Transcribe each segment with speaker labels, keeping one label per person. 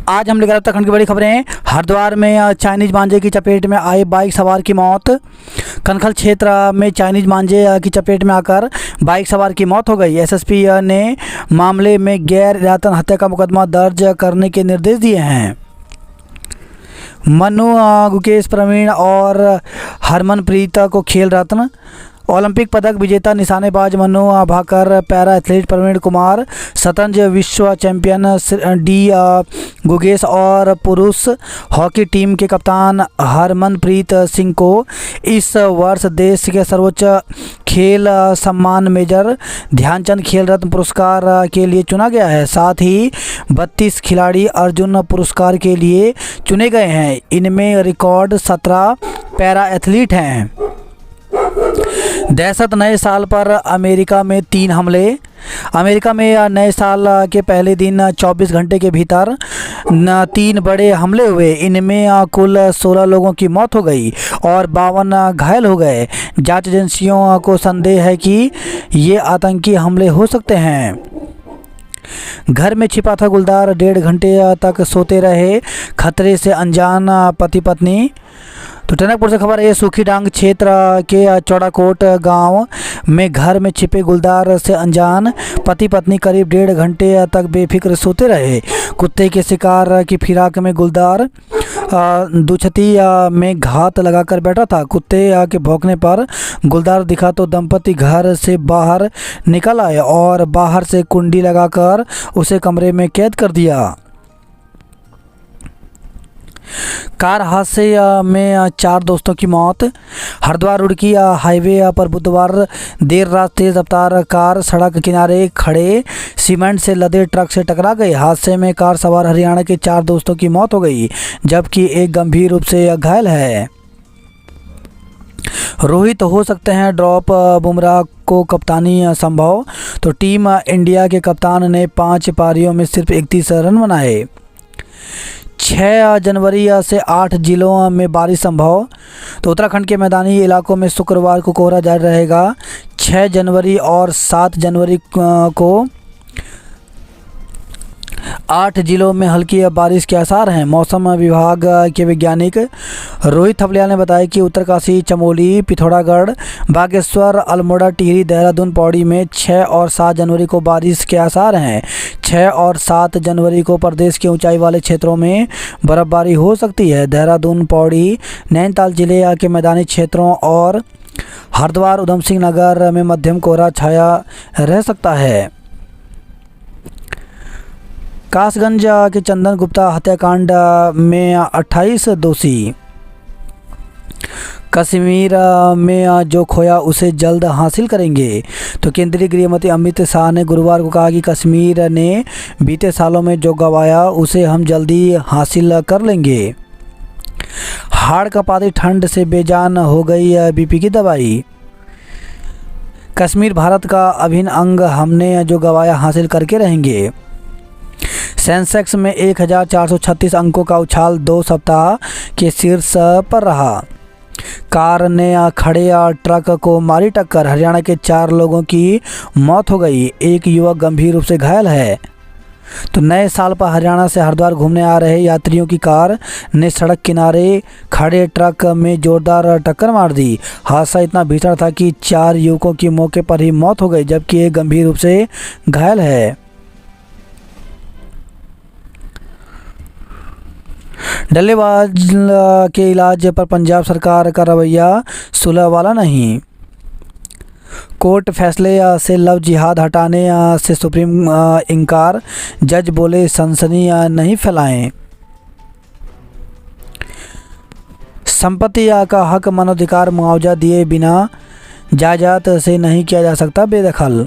Speaker 1: आज हम लेकर उत्तराखंड की बड़ी खबरें। हरिद्वार में चाइनीज मांझे की चपेट में आए बाइक सवार की मौत। कनखल क्षेत्र में चाइनीज मांझे की चपेट में आकर बाइक सवार की मौत हो गई। एसएसपी ने मामले में गैर इरादतन हत्या का मुकदमा दर्ज करने के निर्देश दिए हैं। मनु, गुकेश, प्रवीण और हरमनप्रीत को खेल रत्न। ओलंपिक पदक विजेता निशानेबाज मनु भाकर, पैरा एथलीट प्रवीण कुमार, शतरंज विश्व चैंपियन डी गुगेश और पुरुष हॉकी टीम के कप्तान हरमनप्रीत सिंह को इस वर्ष देश के सर्वोच्च खेल सम्मान मेजर ध्यानचंद खेल रत्न पुरस्कार के लिए चुना गया है। साथ ही 32 खिलाड़ी अर्जुन पुरस्कार के लिए चुने गए हैं। इनमें रिकॉर्ड 17 पैरा एथलीट हैं। दहशत, नए साल पर अमेरिका में 3 हमले। अमेरिका में नए साल के पहले दिन 24 घंटे के भीतर 3 बड़े हमले हुए। इनमें कुल 16 लोगों की मौत हो गई और 52 घायल हो गए। जांच एजेंसियों को संदेह है कि ये आतंकी हमले हो सकते हैं। घर में छिपा था गुलदार, 1.5 घंटे तक सोते रहे खतरे से अनजान पति पत्नी। तो टनकपुर से खबर है, सूखीडांग क्षेत्र के चौड़ाकोट गांव में घर में छिपे गुलदार से अनजान पति पत्नी करीब 1.5 घंटे तक बेफिक्र सोते रहे। कुत्ते के शिकार की फिराक में गुलदार दुछती में घात लगाकर बैठा था। कुत्ते के भौंकने पर गुलदार दिखा तो दंपति घर से बाहर निकल आए और बाहर से कुंडी लगाकर उसे कमरे में कैद कर दिया। कार हादसे में 4 दोस्तों की मौत। हरिद्वार रुड़की हाईवे पर बुधवार देर रात तेज रफ्तार कार सड़क किनारे खड़े सीमेंट से लदे ट्रक से टकरा गई। हादसे में कार सवार हरियाणा के 4 दोस्तों की मौत हो गई, जबकि एक गंभीर रूप से घायल है। रोहित हो सकते हैं ड्रॉप, बुमराह को कप्तानी संभव। तो टीम इंडिया के कप्तान ने 5 पारियों में सिर्फ 31 रन बनाए। 6 जनवरी से 8 जिलों में बारिश संभव। तो उत्तराखंड के मैदानी इलाकों में शुक्रवार को कोहरा जारी रहेगा। 6 जनवरी और 7 जनवरी को 8 जिलों में हल्की बारिश के आसार हैं। मौसम विभाग के वैज्ञानिक रोहित थपलियाल ने बताया कि उत्तरकाशी, चमोली, पिथौरागढ़, बागेश्वर, अल्मोड़ा, टिहरी, देहरादून, पौड़ी में 6 और 7 जनवरी को बारिश के आसार हैं। 6 और 7 जनवरी को प्रदेश के ऊंचाई वाले क्षेत्रों में बर्फबारी हो सकती है। देहरादून, पौड़ी, नैनीताल जिले के मैदानी क्षेत्रों और हरिद्वार, उधम सिंह नगर में मध्यम कोहरा छाया रह सकता है। कासगंज के चंदन गुप्ता हत्याकांड में 28 दोषी। कश्मीर में जो खोया उसे जल्द हासिल करेंगे। तो केंद्रीय गृह मंत्री अमित शाह ने गुरुवार को कहा कि कश्मीर ने बीते सालों में जो गंवाया उसे हम जल्दी हासिल कर लेंगे। हाड़ कांपती ठंड से बेजान हो गई बीपी की दवाई। कश्मीर भारत का अभिन्न अंग, हमने जो गंवाया हासिल करके रहेंगे। सेंसेक्स में 1436 अंकों का उछाल 2 सप्ताह के शीर्ष पर रहा। कार ने खड़े ट्रक को मारी टक्कर, हरियाणा के 4 लोगों की मौत हो गई, एक युवक गंभीर रूप से घायल है। तो नए साल पर हरियाणा से हरिद्वार घूमने आ रहे यात्रियों की कार ने सड़क किनारे खड़े ट्रक में जोरदार टक्कर मार दी। हादसा इतना भीषण था कि 4 युवकों की मौके पर ही मौत हो गई, जबकि एक गंभीर रूप से घायल है। डल्लेबाज के इलाज पर पंजाब सरकार का रवैया सुलह वाला नहीं। कोर्ट फैसले से लव जिहाद हटाने से सुप्रीम इनकार, जज बोले सनसनी नहीं फैलाएं। संपत्ति का हक मानवाधिकार, मुआवजा दिए बिना जायदाद से नहीं किया जा सकता बेदखल।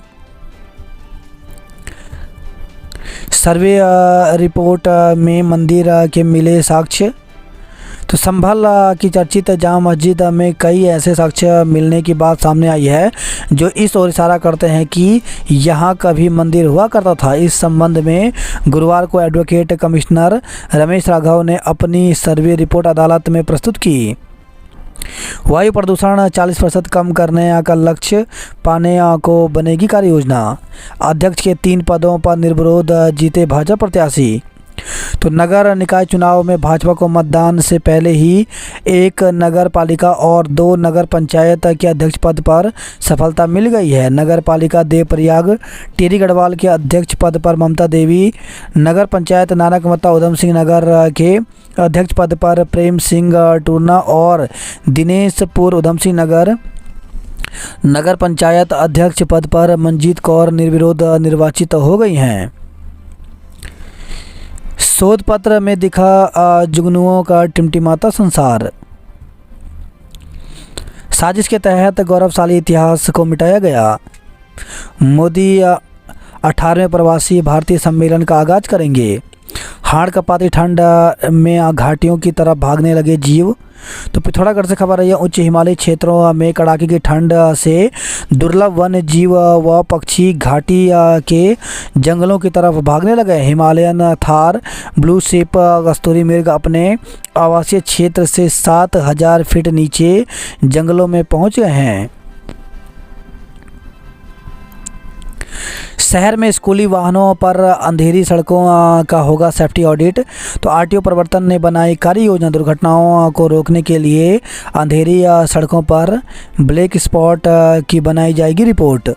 Speaker 1: सर्वे रिपोर्ट में मंदिर के मिले साक्ष्य। तो संभल की चर्चित जामा मस्जिद में कई ऐसे साक्ष्य मिलने की बात सामने आई है जो इस ओर इशारा करते हैं कि यहाँ कभी मंदिर हुआ करता था। इस संबंध में गुरुवार को एडवोकेट कमिश्नर रमेश राघव ने अपनी सर्वे रिपोर्ट अदालत में प्रस्तुत की। वायु प्रदूषण 40% कम करने का लक्ष्य पाने को बनेगी कार्य योजना। अध्यक्ष के 3 पदों पर निर्विरोध जीते भाजपा प्रत्याशी। तो नगर निकाय चुनाव में भाजपा को मतदान से पहले ही एक नगर पालिका और 2 नगर पंचायत के अध्यक्ष पद पर सफलता मिल गई है। नगर पालिका देवप्रयाग टिहरी गढ़वाल के अध्यक्ष पद पर ममता देवी, नगर पंचायत नानकमता उधम सिंह नगर के अध्यक्ष पद पर प्रेम सिंह टूरना और दिनेशपुर उधम सिंह नगर पंचायत अध्यक्ष पद पर मंजीत कौर निर्विरोध निर्वाचित हो गई हैं। शोध पत्र में दिखा जुगनुओं का टिमटिमाता संसार। साजिश के तहत गौरवशाली इतिहास को मिटाया गया। मोदी 18वें प्रवासी भारतीय सम्मेलन का आगाज करेंगे। हाड़ कपाती ठंड में घाटियों की तरफ भागने लगे जीव। तो पिथौरागढ़ से खबर आई है, उच्च हिमालयी क्षेत्रों में कड़ाके की ठंड से दुर्लभ वन्य जीव व पक्षी घाटी के जंगलों की तरफ भागने लगे। हिमालयन थार, ब्लू शिप, कस्तूरी मृग अपने आवासीय क्षेत्र से 7000 फीट नीचे जंगलों में पहुंच गए हैं। शहर में स्कूली वाहनों पर अंधेरी सड़कों का होगा सेफ्टी ऑडिट। तो आरटीओ प्रवर्तन ने बनाई कार्य योजना। दुर्घटनाओं को रोकने के लिए अंधेरी सड़कों पर ब्लैक स्पॉट की बनाई जाएगी रिपोर्ट।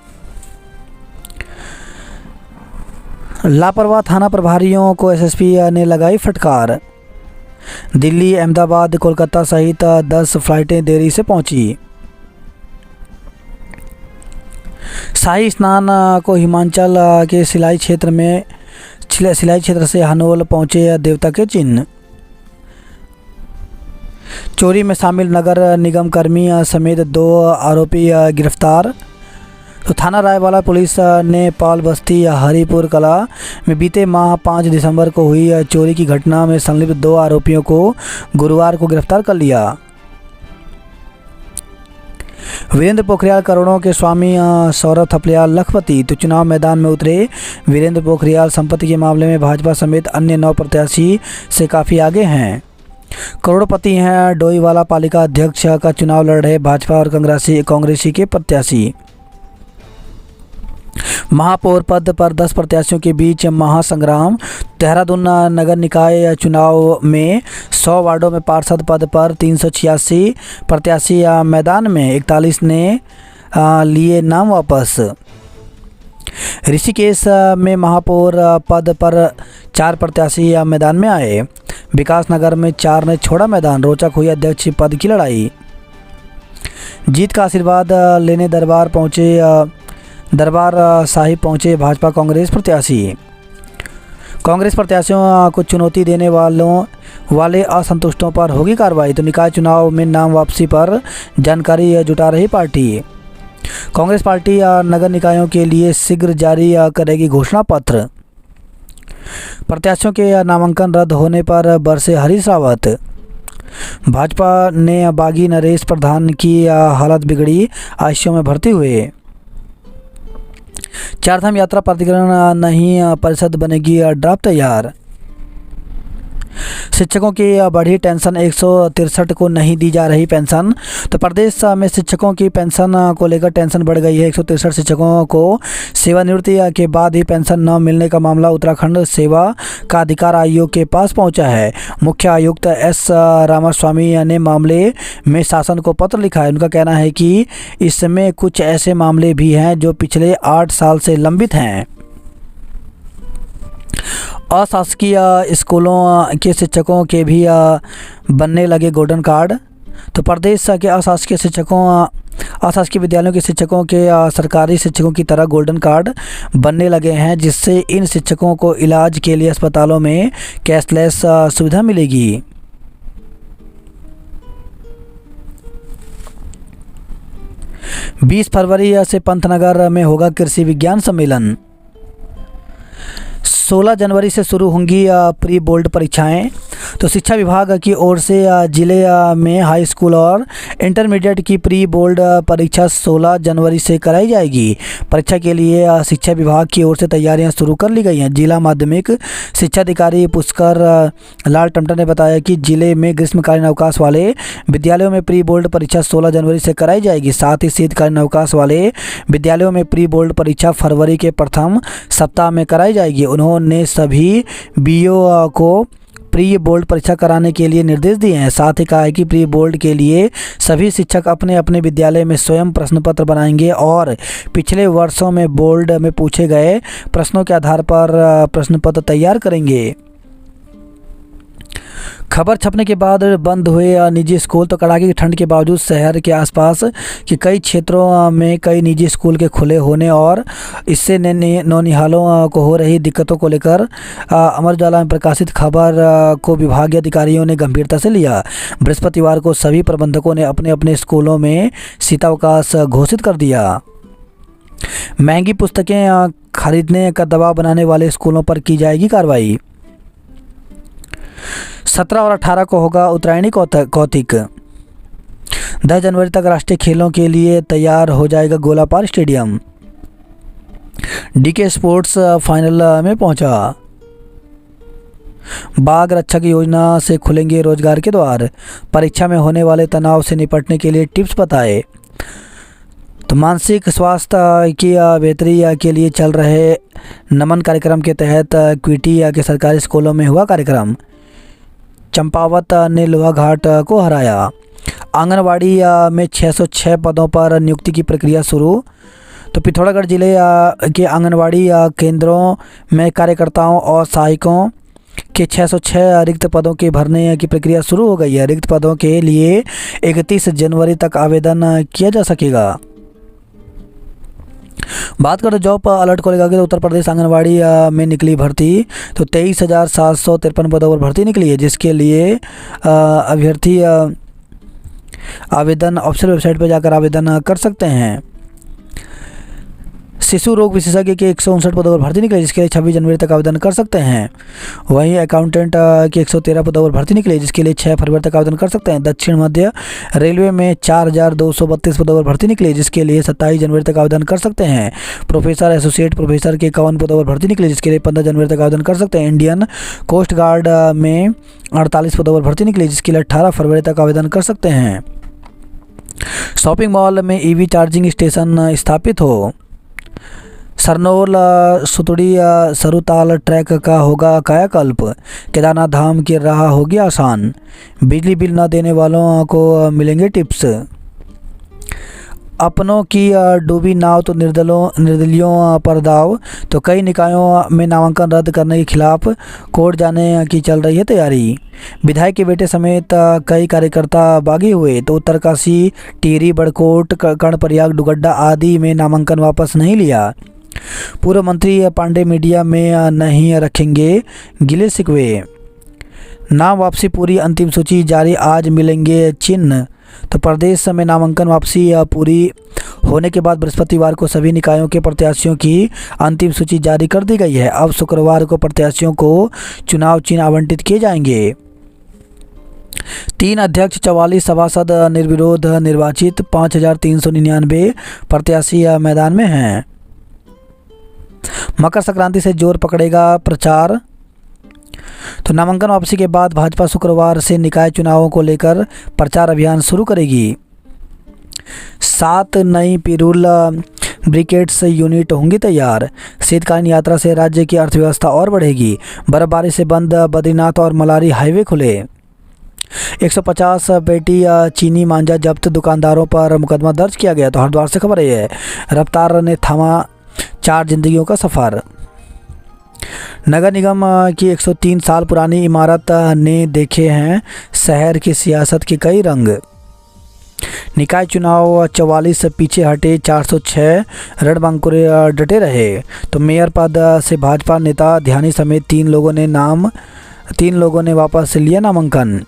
Speaker 1: लापरवाह थाना प्रभारियों को एसएसपी ने लगाई फटकार। दिल्ली, अहमदाबाद, कोलकाता सहित 10 फ्लाइटें देरी से पहुंची। शाही स्नान को हिमाचल के सिलाई क्षेत्र से हनोल पहुंचे देवता के चिन्ह। चोरी में शामिल नगर निगम कर्मी समेत 2 आरोपी गिरफ्तार। तो थाना रायवाला पुलिस ने पाल बस्ती हरिपुर कला में बीते माह 5 दिसंबर को हुई चोरी की घटना में संलिप्त 2 आरोपियों को गुरुवार को गिरफ्तार कर लिया। वीरेंद्र पोखरियाल करोड़ों के स्वामी सौरभ थपलियाल लखपति। तो चुनाव मैदान में उतरे वीरेंद्र पोखरियाल संपत्ति के मामले में भाजपा समेत अन्य 9 प्रत्याशी से काफ़ी आगे हैं। करोड़पति हैं डोईवाला पालिका अध्यक्ष का चुनाव लड़ रहे भाजपा और कांग्रेसी के प्रत्याशी। महापौर पद पर 10 प्रत्याशियों के बीच महासंग्राम। देहरादून नगर निकाय चुनाव में 100 वार्डों में पार्षद पद पर 386 प्रत्याशी मैदान में, 41 ने लिए नाम वापस। ऋषिकेश में महापौर पद पर 4 प्रत्याशी मैदान में आए। विकास नगर में 4 ने छोड़ा मैदान। रोचक हुई अध्यक्ष पद की लड़ाई। जीत का आशीर्वाद लेने दरबार साहिब पहुंचे भाजपा कांग्रेस प्रत्याशी। कांग्रेस प्रत्याशियों को चुनौती देने वाले असंतुष्टों पर होगी कार्रवाई। तो निकाय चुनाव में नाम वापसी पर जानकारी जुटा रही पार्टी। कांग्रेस पार्टी नगर निकायों के लिए शीघ्र जारी करेगी घोषणा पत्र। प्रत्याशियों के नामांकन रद्द होने पर बरसे हरीश रावत। भाजपा ने बागी नरेश प्रधान की हालत बिगड़ी, आईसीयू में भर्ती हुए। चारधाम यात्रा प्राधिकरण नहीं, परिषद बनेगी ड्राफ्ट तैयार। शिक्षकों की बढ़ी टेंशन, 163 को नहीं दी जा रही पेंशन। तो प्रदेश में शिक्षकों की पेंशन को लेकर टेंशन बढ़ गई है। 163 शिक्षकों को सेवानिवृत्ति के बाद ही पेंशन न मिलने का मामला उत्तराखंड सेवा का अधिकार आयोग के पास पहुंचा है। मुख्य आयुक्त एस रामास्वामी ने मामले में शासन को पत्र लिखा है। उनका कहना है कि इसमें कुछ ऐसे मामले भी हैं जो पिछले 8 साल से लंबित हैं। अशासकीय स्कूलों के शिक्षकों के भी बनने लगे गोल्डन कार्ड। तो प्रदेश के अशासकीय विद्यालयों के शिक्षकों के सरकारी शिक्षकों की तरह गोल्डन कार्ड बनने लगे हैं, जिससे इन शिक्षकों को इलाज के लिए अस्पतालों में कैशलेस सुविधा मिलेगी। बीस फरवरी से पंतनगर में होगा कृषि विज्ञान सम्मेलन। 16 जनवरी से शुरू होंगी प्री बोर्ड परीक्षाएं। तो शिक्षा विभाग की ओर से जिले में हाई स्कूल और इंटरमीडिएट की प्री बोर्ड परीक्षा 16 जनवरी से कराई जाएगी। परीक्षा के लिए शिक्षा विभाग की ओर से तैयारियां शुरू कर ली गई हैं। जिला माध्यमिक शिक्षा अधिकारी पुष्कर लाल टमटा ने बताया कि जिले में ग्रीष्मकालीन अवकाश वाले विद्यालयों में प्री बोर्ड परीक्षा 16 जनवरी से कराई जाएगी। साथ ही शीतकालीन अवकाश वाले विद्यालयों में प्री बोर्ड परीक्षा फरवरी के प्रथम सप्ताह में कराई जाएगी। उन्होंने ने सभी बीओ को प्री बोर्ड परीक्षा कराने के लिए निर्देश दिए हैं। साथ ही कहा है कि प्री बोर्ड के लिए सभी शिक्षक अपने अपने विद्यालय में स्वयं प्रश्न पत्र बनाएंगे और पिछले वर्षों में बोर्ड में पूछे गए प्रश्नों के आधार पर प्रश्न पत्र तैयार करेंगे। खबर छपने के बाद बंद हुए निजी स्कूल। तो कड़ाके की ठंड के बावजूद शहर के आसपास के कई क्षेत्रों में कई निजी स्कूल के खुले होने और इससे नौनिहालों को हो रही दिक्कतों को लेकर अमर उजाला में प्रकाशित खबर को विभागीय अधिकारियों ने गंभीरता से लिया। बृहस्पतिवार को सभी प्रबंधकों ने अपने अपने स्कूलों में शीतावकाश घोषित कर दिया। महंगी पुस्तकें खरीदने का दबाव बनाने वाले स्कूलों पर की जाएगी कार्रवाई। 17 और 18 को होगा उत्तरायणी कौतिक। 10 जनवरी तक राष्ट्रीय खेलों के लिए तैयार हो जाएगा Golapar stadium. DK sports final में पहुंचा। बाघ रक्षक योजना से खुलेंगे रोजगार के द्वार। परीक्षा में होने वाले तनाव से निपटने के लिए टिप्स बताए। तो मानसिक स्वास्थ्य की बेहतरी के लिए चल रहे नमन कार्यक्रम के तहत क्विटी के सरकारी स्कूलों में हुआ कार्यक्रम। चंपावत ने लोहाघाट को हराया। आंगनवाड़ी में 606 पदों पर नियुक्ति की प्रक्रिया शुरू। तो पिथौरागढ़ जिले के आंगनवाड़ी केंद्रों में कार्यकर्ताओं और सहायकों के 606 रिक्त पदों के भरने की प्रक्रिया शुरू हो गई है। रिक्त पदों के लिए 31 जनवरी तक आवेदन किया जा सकेगा। बात करें जॉब अलर्ट को लेकर, तो उत्तर प्रदेश आंगनवाड़ी में निकली भर्ती। तो 23,753 पदों पर भर्ती निकली है, जिसके लिए अभ्यर्थी आवेदन ऑफिशियल वेबसाइट पर जाकर आवेदन कर सकते हैं। शिशु रोग विशेषज्ञ के 159 पदों पर भर्ती निकली, जिसके लिए 26 जनवरी तक आवेदन कर सकते हैं। वहीं अकाउंटेंट के 113 पदों पर भर्ती निकली, जिसके लिए 6 फरवरी तक आवेदन कर सकते हैं। दक्षिण मध्य रेलवे में 4,232 पदों पर भर्ती निकली, जिसके लिए 27 जनवरी तक आवेदन कर सकते हैं। प्रोफेसर एसोसिएट प्रोफेसर के 51 पदों पर भर्ती निकली, जिसके लिए 15 जनवरी तक आवेदन कर सकते हैं। इंडियन कोस्ट गार्ड में 48 पदों पर भर्ती निकली, जिसके लिए 18 फरवरी तक आवेदन कर सकते हैं। शॉपिंग मॉल में ईवी चार्जिंग स्टेशन स्थापित हो। सरनोल सुतड़ी सरुताल ट्रैक का होगा कायाकल्प। केदारनाथ धाम की राह होगी आसान। बिजली बिल न देने वालों को मिलेंगे टिप्स। अपनों की डूबी नाव तो निर्दलियों पर दाव। तो कई निकायों में नामांकन रद्द करने के खिलाफ कोर्ट जाने की चल रही है तैयारी। विधायक के बेटे समेत कई कार्यकर्ता बागी हुए। तो उत्तरकाशी, टिहरी, बड़कोट, कर्णप्रयाग, डुगड्डा आदि में नामांकन वापस नहीं लिया। पूर्व मंत्री पांडे मीडिया में नहीं रखेंगे गिले शिकवे। नाम वापसी पूरी, अंतिम सूची जारी, आज मिलेंगे चिन्ह। तो प्रदेश में नामांकन वापसी पूरी होने के बाद बृहस्पतिवार को सभी निकायों के प्रत्याशियों की अंतिम सूची जारी कर दी गई है। अब शुक्रवार को प्रत्याशियों को चुनाव चिन्ह आवंटित किए जाएंगे। 3 अध्यक्ष, 44 सभासद निर्विरोध निर्वाचित। 5,399 प्रत्याशी मैदान में हैं। मकर संक्रांति से जोर पकड़ेगा प्रचार। तो नामांकन वापसी के बाद भाजपा शुक्रवार से निकाय चुनावों को लेकर प्रचार अभियान शुरू करेगी। 7 नई पिरूल ब्रिकेट्स यूनिट होंगी तैयार। शीतकालीन यात्रा से राज्य की अर्थव्यवस्था और बढ़ेगी। बर्फबारी से बंद बद्रीनाथ और मलारी हाईवे खुले। 150 पेटी चीनी मांझा जब्त, दुकानदारों पर मुकदमा दर्ज किया गया। तो हरिद्वार से खबर है, रफ्तार ने थामा 4 जिंदगियों का सफ़र। नगर निगम की 103 साल पुरानी इमारत ने देखे हैं शहर की सियासत के कई रंग। निकाय चुनाव 44 पीछे हटे, 406 रणबांकुरे डटे रहे। तो मेयर पद से भाजपा नेता ध्यानी समेत 3 लोगों ने वापस लिया नामांकन।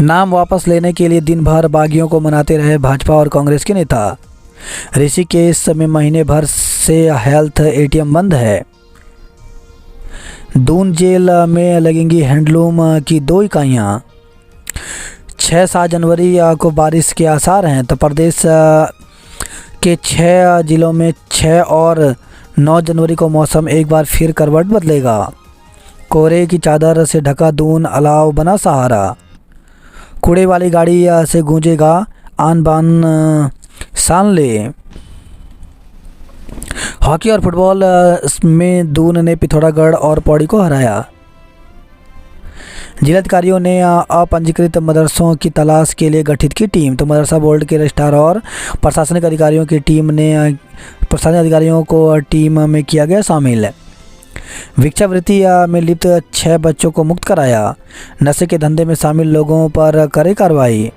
Speaker 1: नाम वापस लेने के लिए दिन भर बागियों को मनाते रहे भाजपा और कांग्रेस के नेता। ऋषिकेश में महीने भर से हेल्थ एटीएम बंद है। दून जेल में लगेंगी हैंडलूम की 2 इकाइयाँ। 6-7 जनवरी को बारिश के आसार हैं। तो प्रदेश के 6 जिलों में 6 और 9 जनवरी को मौसम एक बार फिर करवट बदलेगा। कोहरे की चादर से ढका दून अलाव बना सहारा। कूड़े वाली गाड़ी से गूंजेगा आन बान शान ले। हॉकी और फुटबॉल में दून ने पिथौरागढ़ और पौड़ी को हराया। जिलाधिकारियों ने अपंजीकृत मदरसों की तलाश के लिए गठित की टीम। तो मदरसा बोर्ड के रजिस्ट्रार और प्रशासनिक अधिकारियों की टीम ने प्रशासनिक अधिकारियों को टीम में किया गया शामिल। भिक्षावृत्ति में लिप्त 6 बच्चों को मुक्त कराया। नशे के धंधे में शामिल लोगों पर करे कार्रवाई।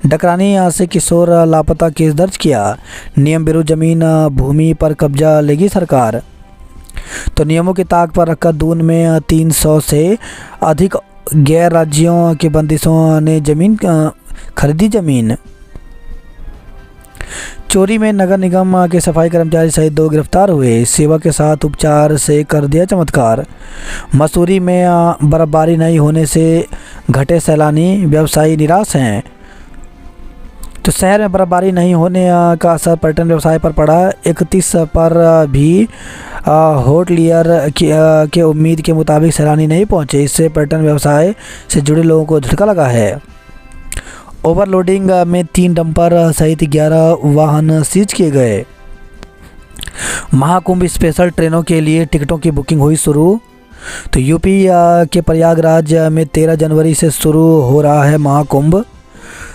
Speaker 1: डकरानी से किशोर लापता केस दर्ज किया। नियम विरुद्ध जमीन भूमि पर कब्जा लेगी सरकार। तो नियमों की ताक पर रखकर दून में 300 से अधिक गैर राज्यों के बंदिशों ने खरीदी जमीन। चोरी में नगर निगम के सफाई कर्मचारी सहित 2 गिरफ्तार हुए। सेवा के साथ उपचार से कर दिया चमत्कार। मसूरी में बर्फबारी नहीं होने से घटे सैलानी, व्यवसायी निराश हैं। तो शहर में बर्फबारी नहीं होने का असर पर्यटन व्यवसाय पर पड़ा। 31 पर भी होटलियर के उम्मीद के मुताबिक सैलानी नहीं पहुंचे। इससे पर्यटन व्यवसाय से जुड़े लोगों को झटका लगा है। ओवरलोडिंग में 3 डंपर सहित 11 वाहन सीज किए गए। महाकुंभ स्पेशल ट्रेनों के लिए टिकटों की बुकिंग हुई शुरू। तो यूपी के प्रयागराज में 13 जनवरी से शुरू हो रहा है महाकुंभ।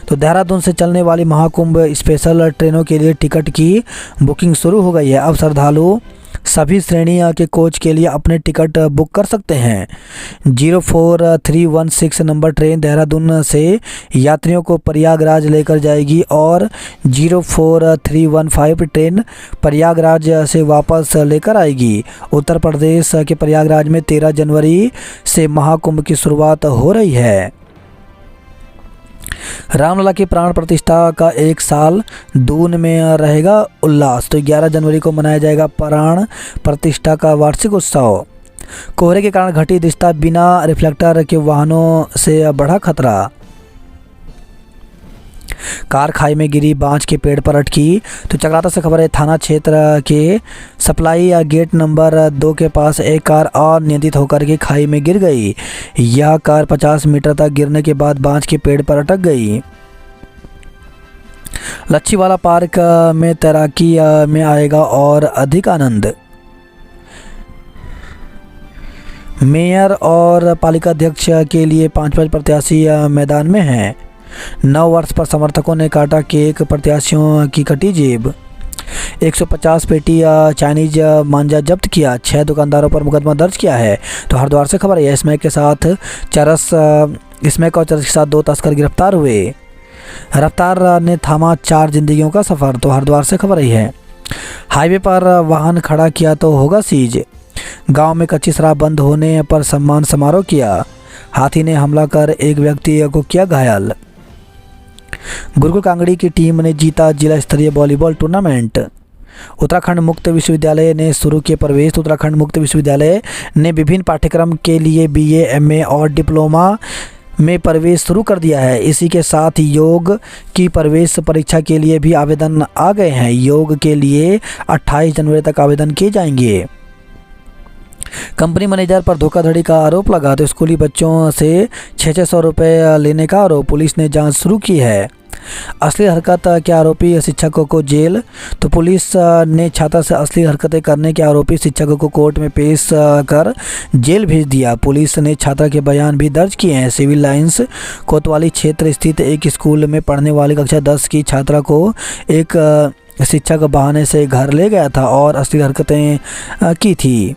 Speaker 1: तो देहरादून से चलने वाली महाकुंभ स्पेशल ट्रेनों के लिए टिकट की बुकिंग शुरू हो गई है। अब श्रद्धालु सभी श्रेणी के कोच के लिए अपने टिकट बुक कर सकते हैं। 04316 नंबर ट्रेन देहरादून से यात्रियों को प्रयागराज लेकर जाएगी और 04315 ट्रेन प्रयागराज से वापस लेकर आएगी। उत्तर प्रदेश के प्रयागराज में 13 जनवरी से महाकुंभ की शुरुआत हो रही है। रामलला की प्राण प्रतिष्ठा का 1 साल दून में रहेगा उल्लास। तो 11 जनवरी को मनाया जाएगा प्राण प्रतिष्ठा का वार्षिक उत्सव। कोहरे के कारण घटी दृश्यता, बिना रिफ्लेक्टर के वाहनों से बढ़ा खतरा। कार खाई में गिरी, बांज के पेड़ पर अटकी। तो चकराता से खबर है, थाना क्षेत्र के सप्लाई गेट नंबर 2 के पास एक कार अनियंत्रित होकर के खाई में गिर गई। यह कार 50 मीटर तक गिरने के बाद बांज के पेड़ पर अटक गई। लच्छीवाला पार्क में तैराकी में आएगा और अधिक आनंद। मेयर और पालिका अध्यक्ष के लिए 5 प्रत्याशी मैदान में हैं। 9 वर्ष पर समर्थकों ने काटा केक, प्रत्याशियों की कटी जेब। 150 पेटी चाइनीज मांझा जब्त किया। 6 दुकानदारों पर मुकदमा दर्ज किया है। तो हरिद्वार से खबर है, स्मैक और चरस के साथ 2 तस्कर गिरफ्तार हुए। रफ्तार ने थामा 4 जिंदगियों का सफ़र। तो हरिद्वार से खबर है, हाईवे पर वाहन खड़ा किया तो होगा सीज। गांव में कच्ची शराब बंद होने पर सम्मान समारोह किया। हाथी ने हमला कर एक व्यक्ति को किया घायल। गुरुकुल कांगड़ी की टीम ने जीता जिला स्तरीय वॉलीबॉल टूर्नामेंट। उत्तराखंड मुक्त विश्वविद्यालय ने शुरू किए प्रवेश। उत्तराखंड मुक्त विश्वविद्यालय ने विभिन्न पाठ्यक्रम के लिए BA, MA और डिप्लोमा में प्रवेश शुरू कर दिया है। इसी के साथ योग की प्रवेश परीक्षा के लिए भी आवेदन आ गए हैं। योग के लिए 28 जनवरी तक आवेदन किए जाएंगे। कंपनी मैनेजर पर धोखाधड़ी का आरोप लगा। तो स्कूली बच्चों से 600 रुपये लेने का आरोप। पुलिस ने जांच शुरू की है। असली हरकत के आरोपी शिक्षकों को जेल। तो पुलिस ने छात्रा से असली हरकतें करने के आरोपी शिक्षकों को कोर्ट में पेश कर जेल भेज दिया। पुलिस ने छात्रा के बयान भी दर्ज किए हैं। सिविल लाइंस कोतवाली क्षेत्र स्थित एक स्कूल में पढ़ने वाली कक्षा 10 की छात्रा को एक शिक्षक बहाने से घर ले गया था और असली हरकतें की थी।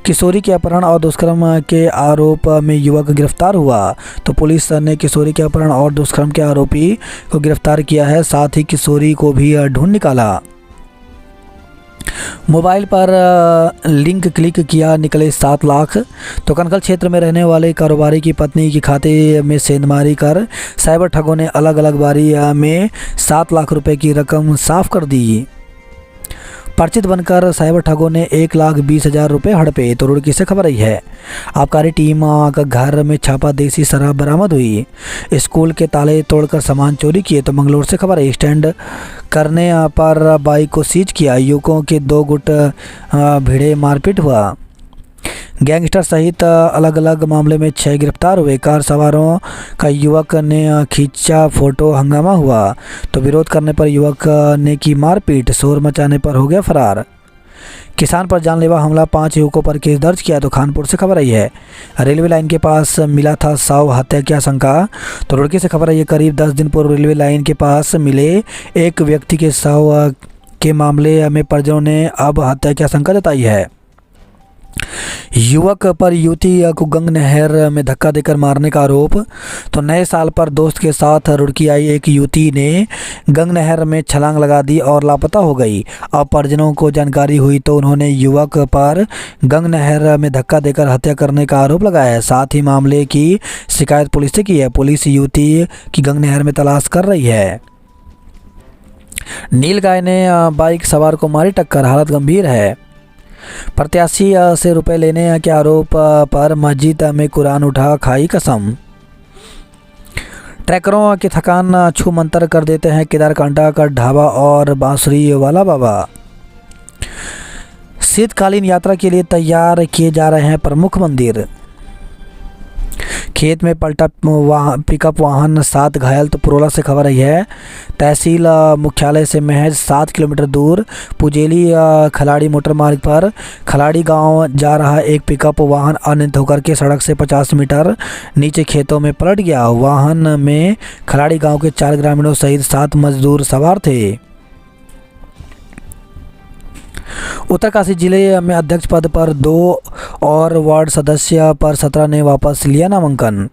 Speaker 1: किशोरी के अपहरण और दुष्कर्म के आरोप में युवक गिरफ्तार हुआ। तो पुलिस ने किशोरी के अपहरण और दुष्कर्म के आरोपी को गिरफ्तार किया है। साथ ही किशोरी को भी ढूंढ निकाला। मोबाइल पर लिंक क्लिक किया, निकले 7 लाख। तो कनकल क्षेत्र में रहने वाले कारोबारी की पत्नी के खाते में सेंधमारी कर साइबर ठगों ने अलग अलग बारी में 7 लाख रुपए की रकम साफ कर दी। परिचित बनकर साइबर ठगों ने 1,20,000 रुपये हड़पे। तो रुड़की से खबर आई है, आबकारी टीम का घर में छापा, देसी शराब बरामद हुई। स्कूल के ताले तोड़कर सामान चोरी किए। तो मंगलोर से खबर है, स्टैंड करने पर बाइक को सीज किया। युवकों के 2 गुट भिड़े, मारपीट हुआ। गैंगस्टर सहित अलग अलग मामले में 6 गिरफ्तार हुए। कार सवारों का युवक ने खींचा फोटो, हंगामा हुआ तो विरोध करने पर युवक ने की मारपीट, शोर मचाने पर हो गया फरार। किसान पर जानलेवा हमला, 5 युवकों पर केस दर्ज किया। तो कानपुर से खबर आई है, रेलवे लाइन के पास मिला था शव, हत्या की आशंका। तो रुड़की से खबर आई है, करीब 10 दिन पूर्व रेलवे लाइन के पास मिले एक व्यक्ति के शव के मामले में परिजनों ने अब हत्या की आशंका जताई है। युवक पर युवती को गंग नहर में धक्का देकर मारने का आरोप। तो नए साल पर दोस्त के साथ रुड़की आई एक युवती ने गंग नहर में छलांग लगा दी और लापता हो गई। अब परिजनों को जानकारी हुई तो उन्होंने युवक पर गंग नहर में धक्का देकर हत्या करने का आरोप लगाया है। साथ ही मामले की शिकायत पुलिस से की है। पुलिस युवती की गंग नहर में तलाश कर रही है। नीलगाय ने बाइक सवार को मारी टक्कर, हालत गंभीर है। प्रत्याशी से रुपए लेने के आरोप पर मस्जिद में कुरान उठा खाई कसम। ट्रैकरों की थकान छू मंतर कर देते हैं केदारकांठा का ढाबा और बांसुरी वाला बाबा। शीतकालीन यात्रा के लिए तैयार किए जा रहे हैं प्रमुख मंदिर। खेत में पलटा पिकअप वाहन, 7 घायल। तो पुरोला से खबर आई है, तहसील मुख्यालय से महज 7 किलोमीटर दूर पुजेली खलाड़ी मोटर मार्ग पर खलाड़ी गांव जा रहा एक पिकअप वाहन अनियंत्रित होकर के सड़क से 50 मीटर नीचे खेतों में पलट गया। वाहन में खलाड़ी गांव के 4 ग्रामीणों सहित 7 मजदूर सवार थे। उत्तरकाशी जिले में अध्यक्ष पद पर 2 और वार्ड सदस्य पर 17 ने वापस लिया नामांकन।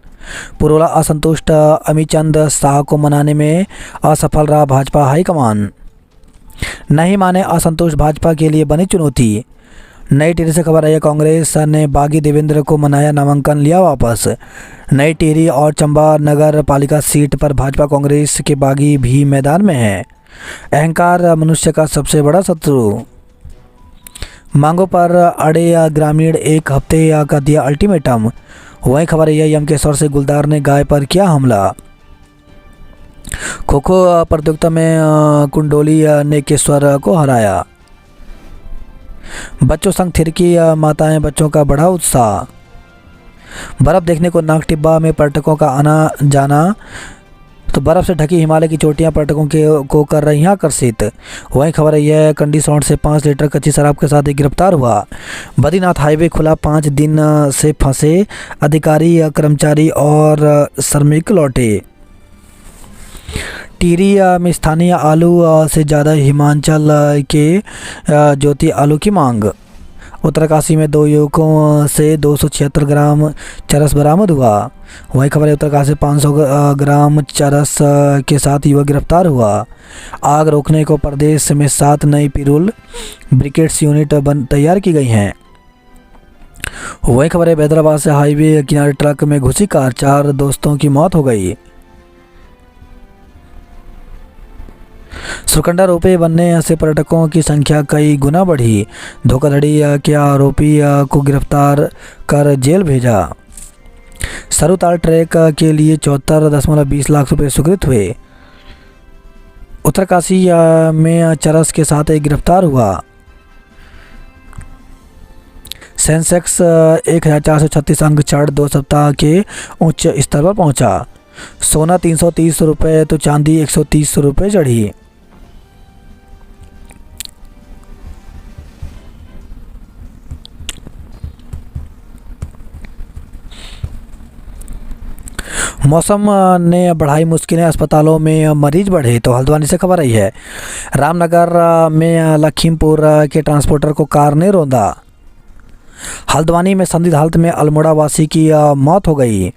Speaker 1: पुरोला असंतुष्ट अमीचंद शाह को मनाने में असफल रहा भाजपा हाईकमान। नहीं माने असंतुष्ट, भाजपा के लिए बनी चुनौती। नई टिहरी से खबर आई है, कांग्रेस ने बागी देवेंद्र को मनाया, नामांकन लिया वापस। नई टिहरी और चंबा नगर पालिका सीट पर भाजपा कांग्रेस के बागी भी मैदान में है। अहंकार मनुष्य का सबसे बड़ा शत्रु। मांगों पर अड़े ग्रामीण, 1 हफ्ते का दिया अल्टीमेटम। वहीं खबर यह, यमकेश्वर से गुलदार ने गाय पर किया हमला। खो खो प्रतियोगिता में कुंडोली ने केश्वर को हराया। बच्चों संग थिरकी माताएं, बच्चों का बड़ा उत्साह। बर्फ देखने को नाग टिब्बा में पर्यटकों का आना जाना। तो बर्फ़ से ढकी हिमालय की चोटियां पर्यटकों को कर रही हैं आकर्षित। वहीं खबर यह है, कंडी सौंड से 5 लीटर कच्ची शराब के साथ एक गिरफ्तार हुआ। बद्रीनाथ हाईवे खुला, 5 दिन से फंसे अधिकारी, कर्मचारी और श्रमिक लौटे। टिहरी में स्थानीय आलू से ज़्यादा हिमाचल के ज्योति आलू की मांग। उत्तरकाशी में 2 युवकों से 276 ग्राम चरस बरामद हुआ। वहीं खबर है, उत्तरकाशी से 500 ग्राम चरस के साथ युवक गिरफ्तार हुआ। आग रोकने को प्रदेश में 7 नई पिरूल ब्रिकेट्स यूनिट तैयार की गई हैं। वहीं खबर है, हैदराबाद से हाईवे किनारे ट्रक में घुसी कार, 4 दोस्तों की मौत हो गई। सुरकंडा रोपे बनने से पर्यटकों की संख्या कई गुना बढ़ी। धोखाधड़ी के आरोपी को गिरफ्तार कर जेल भेजा। सरुताल ट्रैक के लिए 74.20 लाख रुपए स्वीकृत हुए। उत्तरकाशी में चरस के साथ एक गिरफ्तार हुआ। सेंसेक्स 1436 अंक चढ़ 2 सप्ताह के उच्च स्तर पर पहुंचा। सोना 330 रुपये तो चांदी 130 रुपये चढ़ी। मौसम ने बढ़ाई मुश्किलें, अस्पतालों में मरीज बढ़े। तो हल्द्वानी से खबर आई है, रामनगर में लखीमपुर के ट्रांसपोर्टर को कार ने रौंदा। हल्द्वानी में संदिग्ध हालत में अल्मोड़ा वासी की मौत हो गई।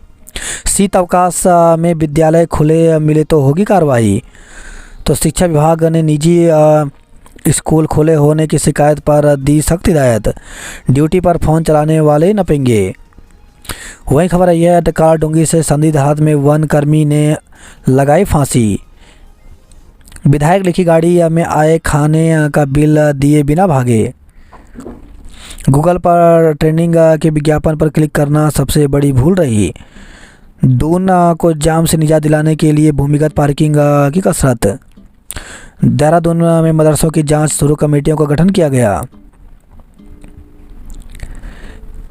Speaker 1: शीत अवकाश में विद्यालय खुले मिले तो होगी कार्रवाई। तो शिक्षा विभाग ने निजी स्कूल खुले होने की शिकायत पर दी सख्त हिदायत। ड्यूटी पर फ़ोन चलाने वाले नपेंगे। वहीं खबर आई है, कार डूंगी से संदिग्ध हालत में वन कर्मी ने लगाई फांसी। विधायक लिखी गाड़ी में आए, खाने का बिल दिए बिना भागे। गूगल पर ट्रेंडिंग के विज्ञापन पर क्लिक करना सबसे बड़ी भूल रही। दून को जाम से निजात दिलाने के लिए भूमिगत पार्किंग की कसरत। देहरादून में मदरसों की जांच शुरू, कमेटियों का गठन किया गया।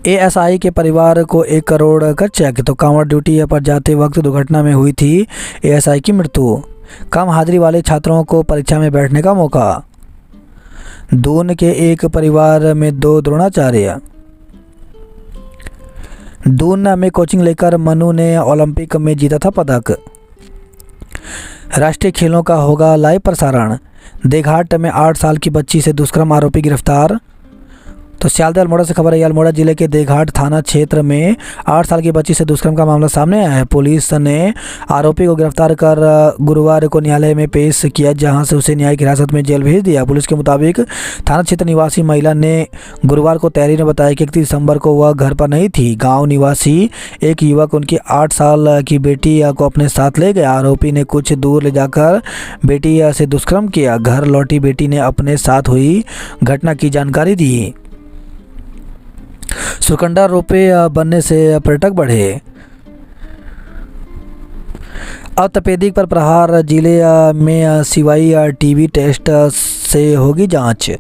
Speaker 1: एएसआई के परिवार को 1 करोड़ का चेक। तो कांवड़ ड्यूटी पर जाते वक्त दुर्घटना में हुई थी एएसआई की मृत्यु। कम हाजिरी वाले छात्रों को परीक्षा में बैठने का मौका। दून के एक परिवार में 2 द्रोणाचार्य। दून में कोचिंग लेकर मनु ने ओलंपिक में जीता था पदक। राष्ट्रीय खेलों का होगा लाइव प्रसारण। देघाट में 8 साल की बच्ची से दुष्कर्म आरोपी गिरफ्तार। तो सियालदह अल्मोड़ा से खबर है। अल्मोड़ा जिले के देघाट थाना क्षेत्र में 8 साल की बच्ची से दुष्कर्म का मामला सामने आया है। पुलिस ने आरोपी को गिरफ्तार कर गुरुवार को न्यायालय में पेश किया, जहां से उसे न्यायिक हिरासत में जेल भेज दिया। पुलिस के मुताबिक थाना क्षेत्र निवासी महिला ने गुरुवार को तहरीर में बताया कि 31 दिसंबर को वह घर पर नहीं थी। गाँव निवासी एक युवक उनकी 8 साल की बेटी को अपने साथ ले गया। आरोपी ने कुछ दूर ले जाकर बेटी से दुष्कर्म किया। घर लौटी बेटी ने अपने साथ हुई घटना की जानकारी दी। सुरकंडा रोपे बनने से पर्यटक बढ़े। अब तपेदिक पर प्रहार जिले में सिवाई टीबी टेस्ट से होगी जांच।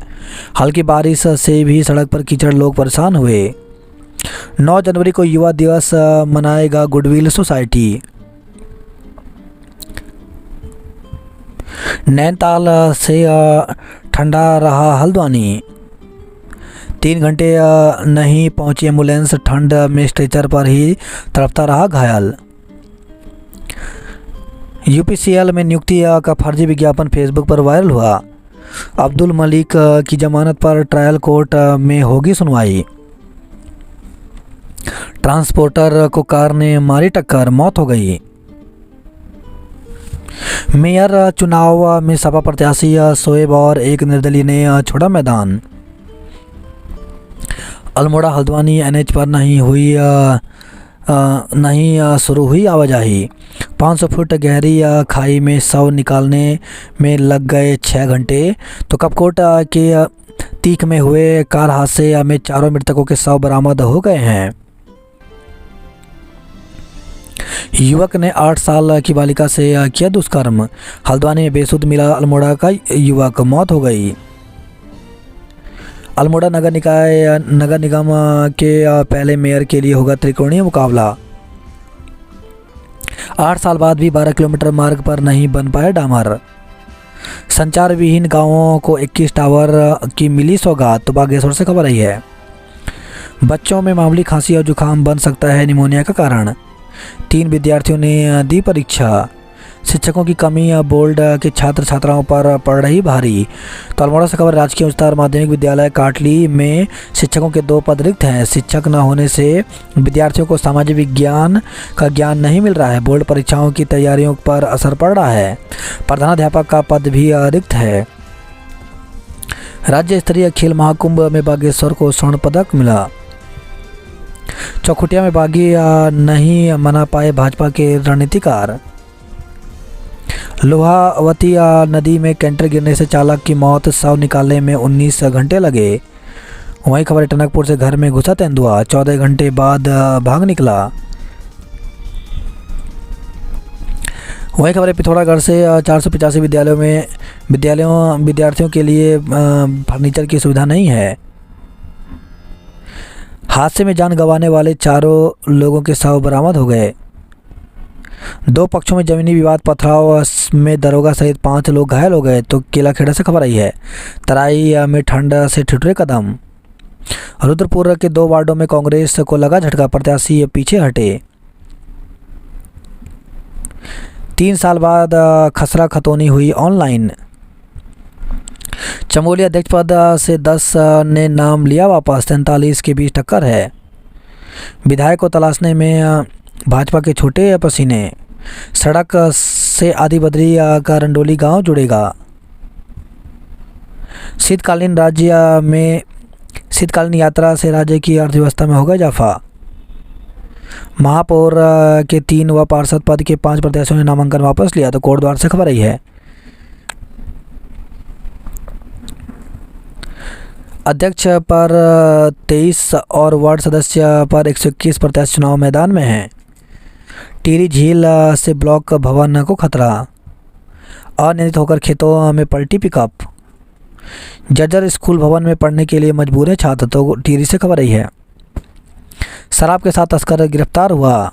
Speaker 1: हल्की बारिश से भी सड़क पर कीचड़, लोग परेशान हुए। 9 जनवरी को युवा दिवस मनाएगा गुडविल सोसाइटी। नैनीताल से ठंडा रहा हल्द्वानी। 3 घंटे नहीं पहुंची एम्बुलेंस, ठंड में स्ट्रेचर पर ही तड़पता रहा घायल। यूपीसीएल में नियुक्ति का फर्जी विज्ञापन फेसबुक पर वायरल हुआ। अब्दुल मलिक की जमानत पर ट्रायल कोर्ट में होगी सुनवाई। ट्रांसपोर्टर को कार ने मारी टक्कर, मौत हो गई। मेयर चुनाव में सपा प्रत्याशी शोएब और एक निर्दलीय ने छोड़ा मैदान। अल्मोड़ा हल्द्वानी एनएच पर नहीं शुरू हुई आवाजाही। 500 फुट गहरी खाई में शव निकालने में लग गए 6 घंटे। तो कपकोट के तीख में हुए कार हादसे में 4 मृतकों के शव बरामद हो गए हैं। युवक ने 8 साल की बालिका से किया दुष्कर्म। हल्द्वानी में बेसुध मिला अल्मोड़ा का युवक, मौत हो गई। अल्मोड़ा नगर निगम के पहले मेयर के लिए होगा त्रिकोणीय मुकाबला। 8 साल बाद भी 12 किलोमीटर मार्ग पर नहीं बन पाया डामर। संचार विहीन गांवों को 21 टावर की मिली सौगात। तो बागेश्वर से खबर आई है। बच्चों में मामूली खांसी और जुकाम बन सकता है निमोनिया का कारण। 3 विद्यार्थियों ने दी परीक्षा। शिक्षकों की कमी बोर्ड के छात्र छात्राओं पर पड़ रही भारी। तो अल्मोड़ा से खबर, राजकीय उच्चतर माध्यमिक विद्यालय काटली में शिक्षकों के 2 पद रिक्त हैं। शिक्षक न होने से विद्यार्थियों को सामाजिक विज्ञान का ज्ञान नहीं मिल रहा है। बोर्ड परीक्षाओं की तैयारियों पर असर पड़ रहा है। प्रधानाध्यापक का पद भी रिक्त है। राज्य स्तरीय खेल महाकुंभ में बागेश्वर को स्वर्ण पदक मिला। चौखुटिया में बागी नहीं मना पाए भाजपा के रणनीतिकार। लोहावती नदी में कैंटर गिरने से चालक की मौत, शव निकालने में 19 घंटे लगे। वहीं खबर टनकपुर से घर में घुसा तेंदुआ, 14 घंटे बाद भाग निकला। वहीं खबर पिथौरागढ़ से 485 विद्यार्थियों के लिए फर्नीचर की सुविधा नहीं है। हादसे में जान गंवाने वाले 4 लोगों के शव बरामद हो गए। 2 पक्षों में जमीनी विवाद, पथराव में दरोगा सहित 5 लोग घायल हो गए। तो केलाखेड़ा से खबर आई है। तराई में ठंड से ठिठुरे कदम। रुद्रपुर के 2 वार्डों में कांग्रेस को लगा झटका, प्रत्याशी पीछे हटे। 3 साल बाद खसरा खतौनी हुई ऑनलाइन। चमोली अध्यक्ष पद से 10 ने नाम लिया वापस, 43 के बीच टक्कर है। विधायक को तलाशने में भाजपा के छोटे पसीने। सड़क से आदि बद्री का रंडोली गांव जुड़ेगा। शीतकालीन यात्रा से राज्य की अर्थव्यवस्था में होगा इजाफा। महापौर के 3 व पार्षद पद के 5 प्रत्याशियों ने नामांकन वापस लिया। तो कोटद्वार से खबर आई है। अध्यक्ष पर 23 और वार्ड सदस्य पर 121 प्रत्याशी चुनाव मैदान में हैं। टिहरी झील से ब्लॉक भवन को खतरा। अनियंत्रित होकर खेतों में पलटी पिकअप। जर्जर स्कूल भवन में पढ़ने के लिए मजबूर है छात्र। तो टिहरी से खबर आई है। शराब के साथ तस्कर गिरफ्तार हुआ।